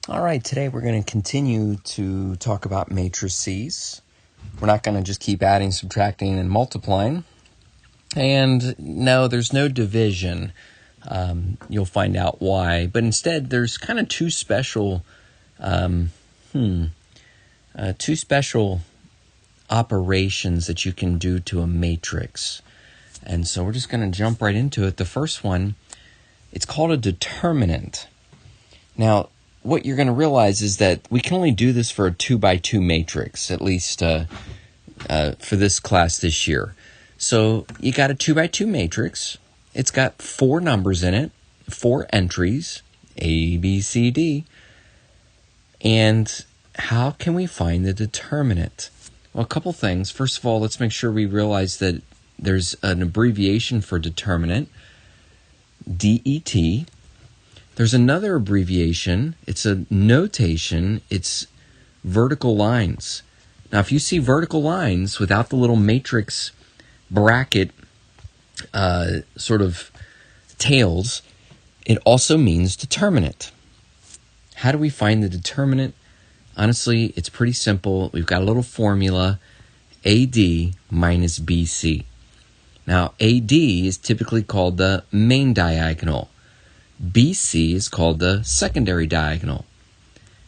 All right, today we're going to continue to talk about matrices. We're not going to just keep adding, subtracting, and multiplying. And no, there's no division. You'll find out why. But instead, there's kind of two special operations that you can do to a matrix. And so we're just going to jump right into it. The first one, it's called a determinant. Now, what you're going to realize is that we can only do this for a 2x2 matrix, at least for this class this year. So you got a 2x2 matrix. It's got 4 numbers in it, 4 entries, A, B, C, D. And how can we find the determinant? Well, a couple things. First of all, let's make sure we realize that there's an abbreviation for determinant, DET. There's another abbreviation. It's a notation. It's vertical lines. Now, if you see vertical lines without the little matrix bracket sort of tails, it also means determinant. How do we find the determinant? Honestly, it's pretty simple. We've got a little formula, AD minus BC. Now, AD is typically called the main diagonal. BC is called the secondary diagonal.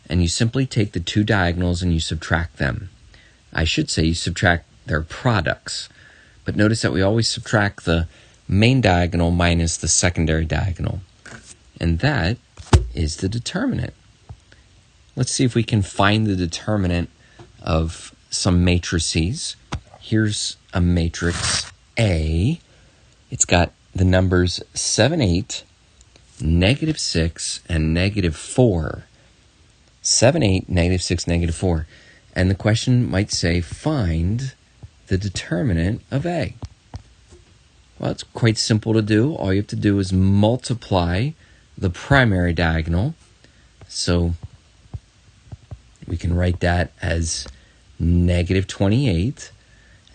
And you simply take the two diagonals and you subtract them. I should say you subtract their products. But notice that we always subtract the main diagonal minus the secondary diagonal. And that is the determinant. Let's see if we can find the determinant of some matrices. Here's a matrix A. It's got the numbers 7, 8, -6, and -4. 7, 8, -6, -4. And the question might say, find the determinant of A. Well, it's quite simple to do. All you have to do is multiply the primary diagonal. So we can write that as -28.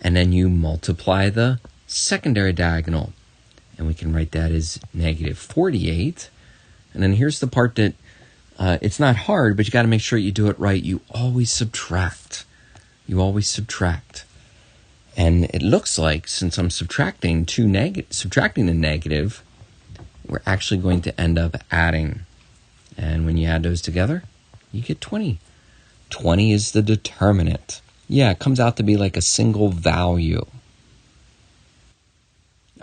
And then you multiply the secondary diagonal. And we can write that as -48. And then here's the part that it's not hard, but you got to make sure you do it right. You always subtract. And it looks like since I'm subtracting a negative, we're actually going to end up adding. And when you add those together, you get 20. 20 is the determinant. Yeah, it comes out to be like a single value.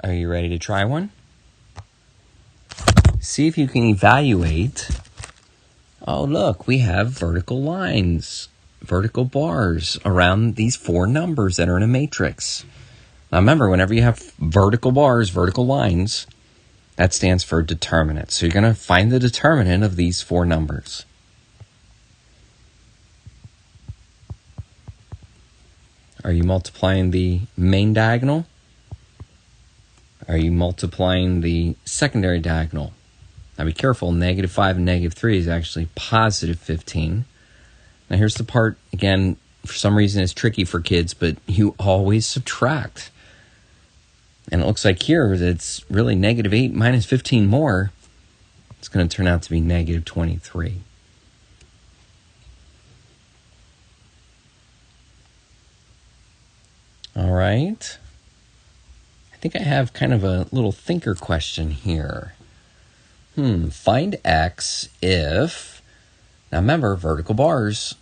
Are you ready to try one? See if you can evaluate. Oh, look, we have vertical lines, vertical bars around these 4 numbers that are in a matrix. Now remember, whenever you have vertical bars, vertical lines, that stands for determinant. So you're going to find the determinant of these 4 numbers. Are you multiplying the main diagonal? Are you multiplying the secondary diagonal? Now be careful, -5 and -3 is actually +15. Now here's the part, again, for some reason it's tricky for kids, but you always subtract. And it looks like here that it's really -8 minus 15 more. It's going to turn out to be -23. All right. I think I have kind of a little thinker question here. Find x if, now remember, vertical bars,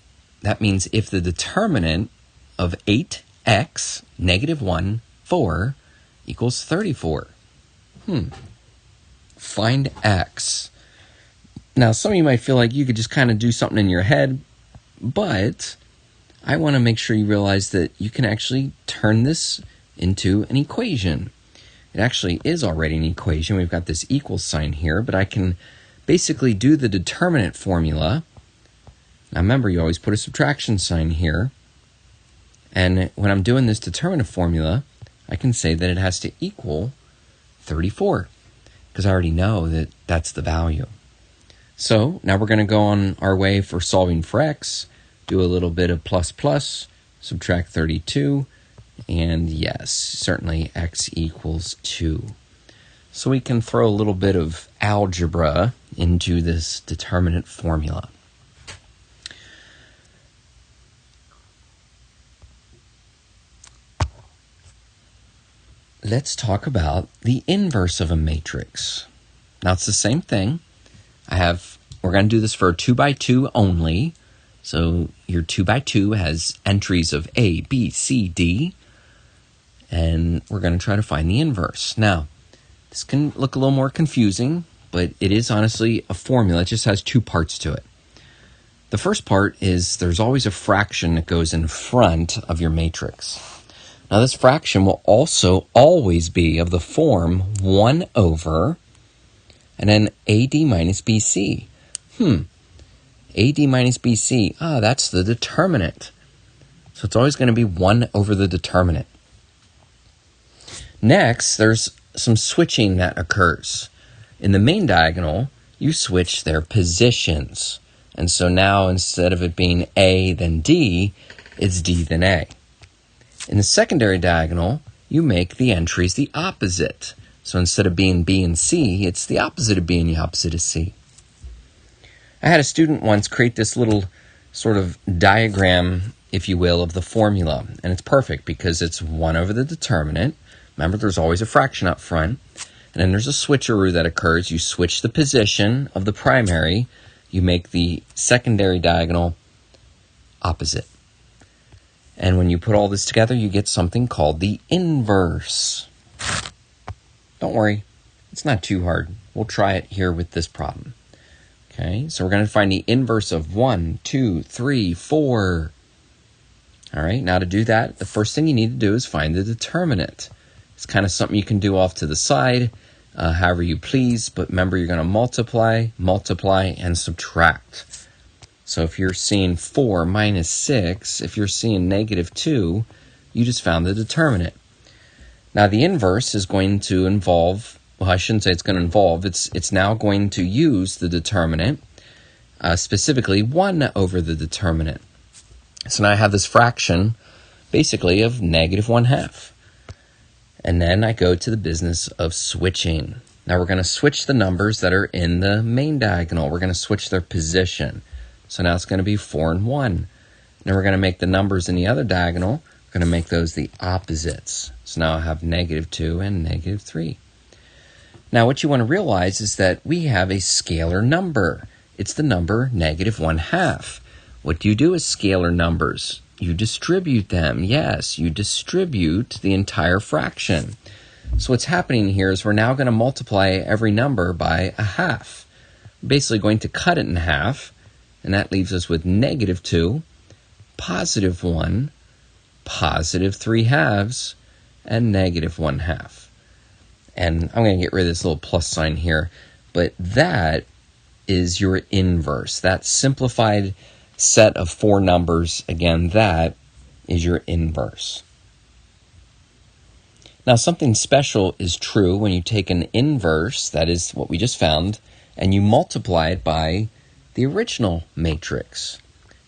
that means if the determinant of 8x, -1, 4, equals 34. Find x. Now, some of you might feel like you could just kind of do something in your head, but I want to make sure you realize that you can actually turn this into an equation. It actually is already an equation. We've got this equal sign here, but I can basically do the determinant formula. Now remember, you always put a subtraction sign here. And when I'm doing this determinant formula, I can say that it has to equal 34, because I already know that that's the value. So now we're going to go on our way for solving for x, do a little bit of plus plus, subtract 32, and yes, certainly x equals 2. So we can throw a little bit of algebra into this determinant formula. let's talk about the inverse of a matrix. Now, it's the same thing. We're going to do this for a 2 by 2 only. So your 2 by 2 has entries of A, B, C, D. And we're going to try to find the inverse. Now, this can look a little more confusing, but it is honestly a formula. It just has 2 parts to it. The first part is there's always a fraction that goes in front of your matrix. Now, this fraction will also always be of the form 1 over, and then AD minus BC. AD minus BC, that's the determinant. So it's always going to be 1 over the determinant. Next, there's some switching that occurs. In the main diagonal, you switch their positions. And so now instead of it being A then D, it's D then A. In the secondary diagonal, you make the entries the opposite. So instead of being B and C, it's the opposite of B and the opposite of C. I had a student once create this little sort of diagram, if you will, of the formula. And it's perfect because it's 1 over the determinant. Remember, there's always a fraction up front. And then there's a switcheroo that occurs. You switch the position of the primary. You make the secondary diagonal opposite. And when you put all this together, you get something called the inverse. Don't worry, it's not too hard. We'll try it here with this problem. Okay, so we're going to find the inverse of 1, 2, 3, 4. All right, now to do that, the first thing you need to do is find the determinant. It's kind of something you can do off to the side, however you please, but remember you're going to multiply, and subtract. So if you're seeing 4 minus 6, if you're seeing negative 2, you just found the determinant. Now the inverse is going to involve, well, I shouldn't say it's going to involve, it's now going to use the determinant, specifically 1 over the determinant. So now I have this fraction basically of negative 1/2. And then I go to the business of switching. Now we're going to switch the numbers that are in the main diagonal. We're going to switch their position. So now it's going to be 4 and 1. Then we're going to make the numbers in the other diagonal. We're going to make those the opposites. So now I have negative 2 and negative 3. Now what you want to realize is that we have a scalar number. It's the number negative 1/2. What do you do with scalar numbers? You distribute them. Yes, you distribute the entire fraction. So what's happening here is we're now going to multiply every number by 1/2. Basically going to cut it in half, and that leaves us with negative 2, positive 1, positive 3/2, and negative 1/2. And I'm going to get rid of this little plus sign here, but that is your inverse. That simplified set of 4 numbers, again, that is your inverse. Now, something special is true when you take an inverse, that is what we just found, and you multiply it by the original matrix.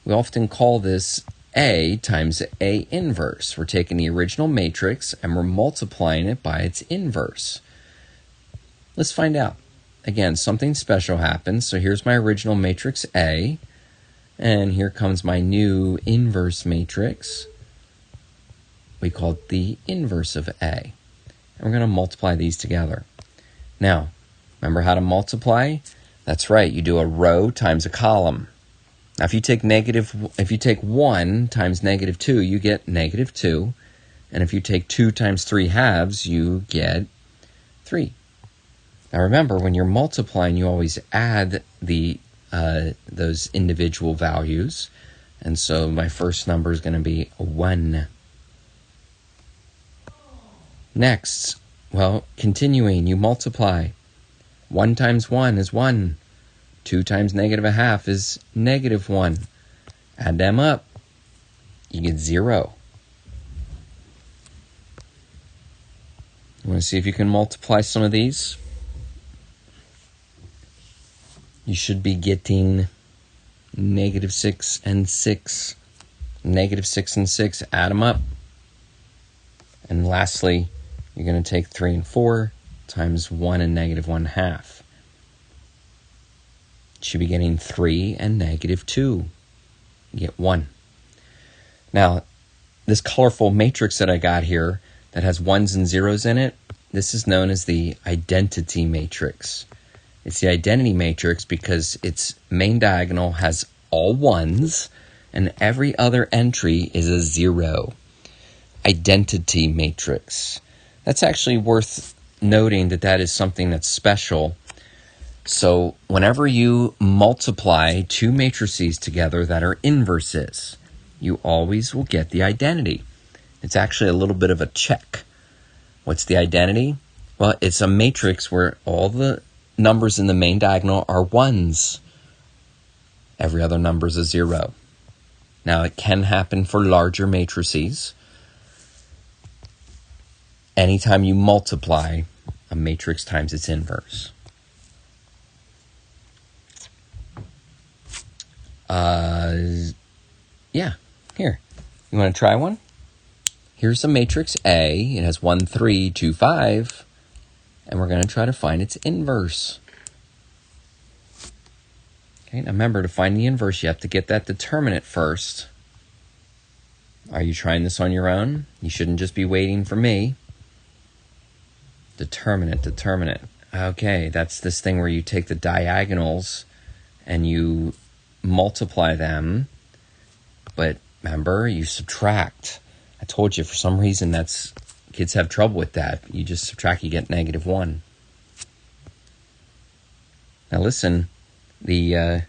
We often call this A times A inverse. We're taking the original matrix and we're multiplying it by its inverse. Let's find out. Again, something special happens. So here's my original matrix A. And here comes my new inverse matrix. We call it the inverse of A. And we're going to multiply these together. Now, remember how to multiply? That's right, you do a row times a column. Now, if you take 1 times negative 2, you get negative 2. And if you take 2 times 3/2, you get 3. Now remember, when you're multiplying, you always add those individual values. And so my first number is going to be 1. Next, well, continuing, you multiply. 1 times 1 is 1. 2 times negative 1/2 is negative 1. Add them up. You get 0. You want to see if you can multiply some of these? You should be getting negative 6 and 6. Negative 6 and 6, add them up. And lastly, you're going to take 3 and 4 times 1 and negative 1/2. You should be getting 3 and negative 2. You get 1. Now, this colorful matrix that I got here, that has ones and zeros in it, this is known as the identity matrix. It's the identity matrix because its main diagonal has all ones and every other entry is a zero. Identity matrix. That's actually worth noting that is something that's special. So whenever you multiply two matrices together that are inverses, you always will get the identity. It's actually a little bit of a check. What's the identity? Well, it's a matrix where all the numbers in the main diagonal are ones. Every other number is a zero. Now, it can happen for larger matrices. Anytime you multiply a matrix times its inverse. Yeah, here. You want to try one? Here's the matrix A. It has 1, 3, 2, 5. And we're going to try to find its inverse. Okay, now remember, to find the inverse, you have to get that determinant first. Are you trying this on your own? You shouldn't just be waiting for me. Determinant. Okay, that's this thing where you take the diagonals and you multiply them. But remember, you subtract. I told you, for some reason, kids have trouble with that. You just subtract, you get -1. Now listen, I'm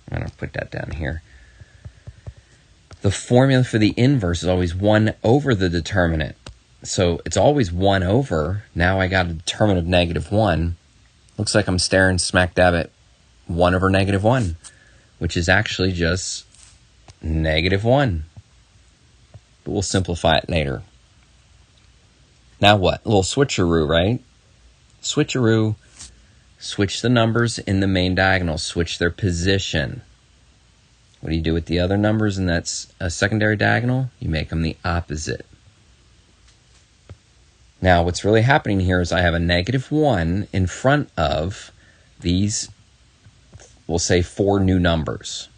going to put that down here. The formula for the inverse is always 1 over the determinant. So it's always 1 over. Now I got a determinant of -1. Looks like I'm staring smack dab at 1 over -1, which is actually just -1. But we'll simplify it later. Now what? A little switcheroo, right? Switcheroo. Switch the numbers in the main diagonal. Switch their position. What do you do with the other numbers in that secondary diagonal? You make them the opposite. Now, what's really happening here is I have a -1 in front of these, we'll say, 4 new numbers.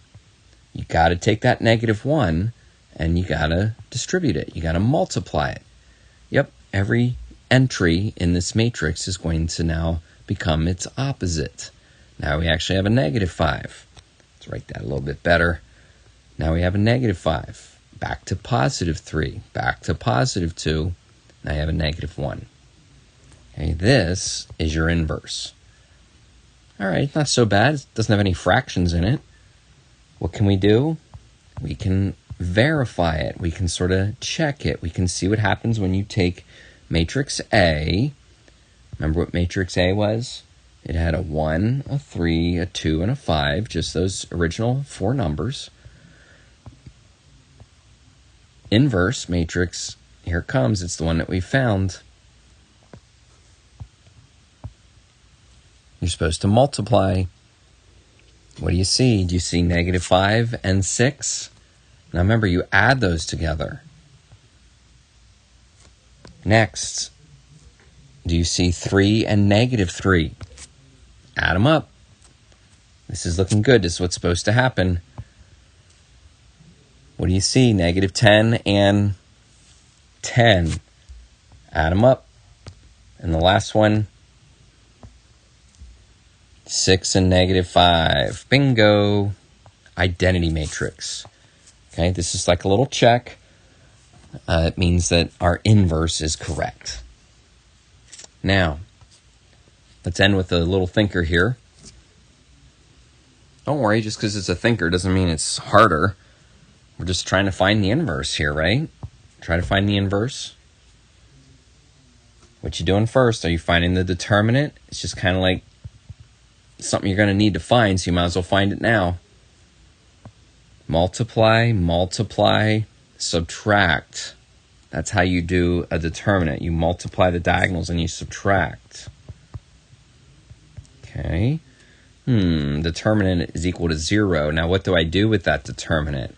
You got to take that -1 and you got to distribute it. You got to multiply it. Yep, every entry in this matrix is going to now become its opposite. Now we actually have a -5. Let's write that a little bit better. Now we have a -5. Back to +3. Back to +2. Now you have a -1. Okay, this is your inverse. All right, not so bad. It doesn't have any fractions in it. What can we do? We can verify it. We can sort of check it. We can see what happens when you take matrix A. Remember what matrix A was? It had a 1, a 3, a 2, and a 5, just those original 4 numbers. Inverse matrix, here it comes. It's the one that we found. You're supposed to multiply. What do you see? Do you see -5 and 6? Now remember, you add those together. Next, do you see 3 and -3? Add them up. This is looking good. This is what's supposed to happen. What do you see? -10 and 10. Add them up. And the last one, 6 and -5. Bingo. Identity matrix. Okay, this is like a little check. It means that our inverse is correct. Now, let's end with a little thinker here. Don't worry, just because it's a thinker doesn't mean it's harder. We're just trying to find the inverse here, right? Try to find the inverse. What you doing first? Are you finding the determinant? It's just kind of like something you're going to need to find, so you might as well find it now. Multiply, subtract. That's how you do a determinant. You multiply the diagonals and you subtract. Okay. Determinant is equal to 0. Now what do I do with that determinant?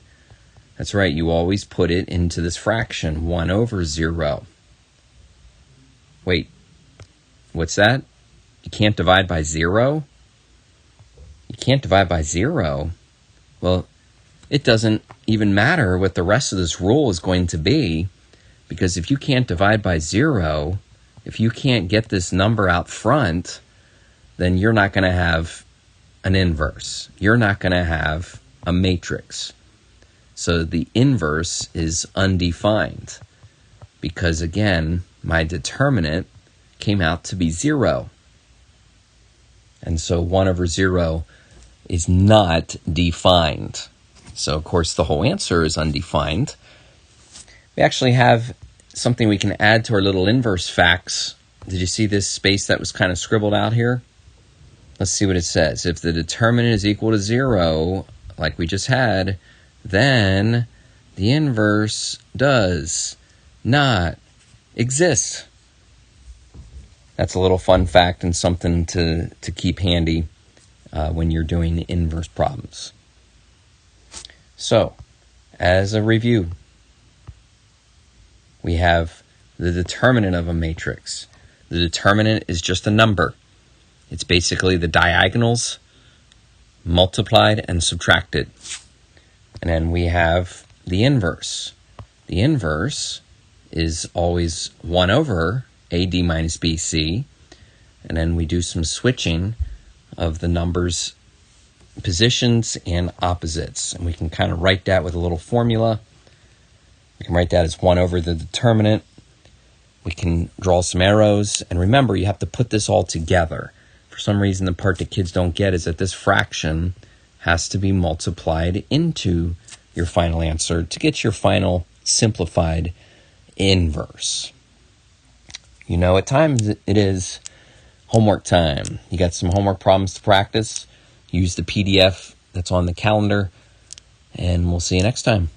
That's right, you always put it into this fraction, 1 over 0. Wait, what's that? You can't divide by 0? You can't divide by 0? Well, it doesn't even matter what the rest of this rule is going to be, Because if you can't divide by 0, if you can't get this number out front, then you're not going to have an inverse. You're not going to have a matrix. So the inverse is undefined because, again, my determinant came out to be 0. And so 1 over 0 is not defined. So, of course, the whole answer is undefined. We actually have something we can add to our little inverse facts. Did you see this space that was kind of scribbled out here? Let's see what it says. If the determinant is equal to 0, like we just had, then the inverse does not exist. That's a little fun fact and something to keep handy when you're doing inverse problems. So, as a review, we have the determinant of a matrix. The determinant is just a number. It's basically the diagonals multiplied and subtracted. And then we have the inverse. The inverse is always 1 over AD minus BC. And then we do some switching of the numbers, positions, and opposites. And we can kind of write that with a little formula. We can write that as 1 over the determinant. We can draw some arrows. And remember, you have to put this all together. For some reason, the part that kids don't get is that this fraction has to be multiplied into your final answer to get your final simplified inverse. You know, at times it is homework time. You got some homework problems to practice. Use the PDF that's on the calendar, and we'll see you next time.